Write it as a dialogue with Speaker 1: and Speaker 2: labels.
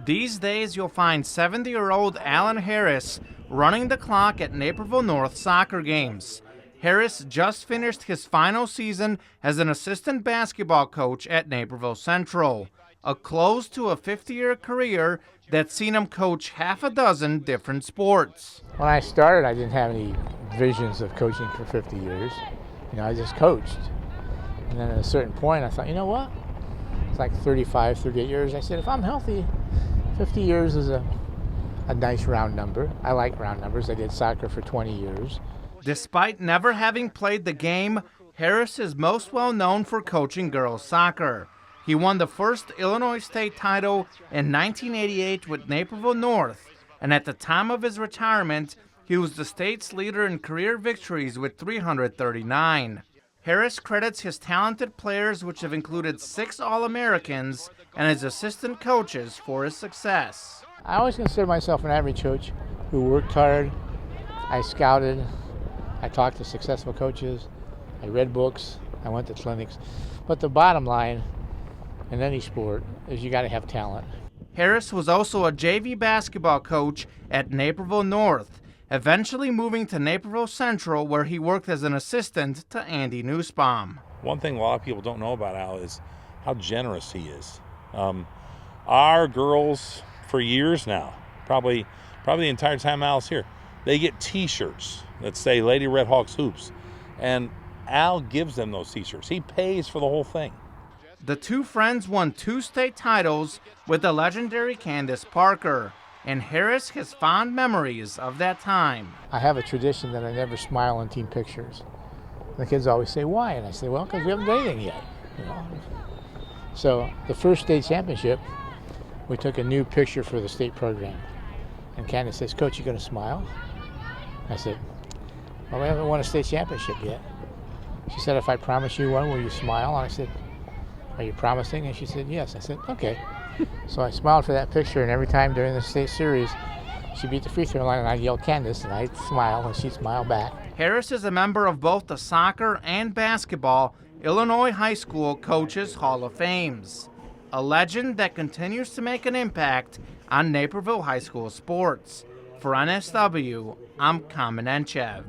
Speaker 1: These days, you'll find 70-year-old Alan Harris running the clock at Naperville North soccer games. Harris just finished his final season as an assistant basketball coach at Naperville Central, a close to a 50-year career that's seen him coach half a dozen different sports.
Speaker 2: When I started, I didn't have any visions of coaching for 50 years. I just coached. And then at a certain point, I thought, you know what? It's like 35, 38 years. I said, if I'm healthy, 50 years is a nice round number. I like round numbers. I did soccer for 20 years.
Speaker 1: Despite never having played the game, Harris is most well known for coaching girls soccer. He won the first Illinois state title in 1988 with Naperville North, and at the time of his retirement, he was the state's leader in career victories with 339. Harris credits his talented players, which have included 6 All-Americans, and his assistant coaches for his success.
Speaker 2: I always consider myself an average coach who worked hard. I scouted. I talked to successful coaches. I read books. I went to clinics. But the bottom line in any sport is you got to have talent.
Speaker 1: Harris was also a JV basketball coach at Naperville North, eventually moving to Naperville Central, where he worked as an assistant to Andy Nussbaum.
Speaker 3: One thing a lot of people don't know about Al is how generous he is. Our girls, for years now, probably the entire time Al's here, they get T-shirts that say Lady Red Hawks Hoops, and Al gives them those T-shirts. He pays for the whole thing.
Speaker 1: The two friends won 2 state titles with the legendary Candace Parker, and Harris has fond memories of that time.
Speaker 2: I have a tradition that I never smile in team pictures. The kids always say, why? And I say, well, because we haven't done anything yet. So the first state championship, we took a new picture for the state program. And Candace says, Coach, you going to smile? I said, well, we haven't won a state championship yet. She said, if I promise you one, will you smile? And I said, are you promising? And she said, yes. I said, okay. So I smiled for that picture, and every time during the state series, she beat the free throw line, and I'd yell Candace, and I'd smile, and she'd smile back.
Speaker 1: Harris is a member of both the soccer and basketball Illinois High School Coaches Hall of Fames, a legend that continues to make an impact on Naperville High School sports. For NSW, I'm Kamenenchev.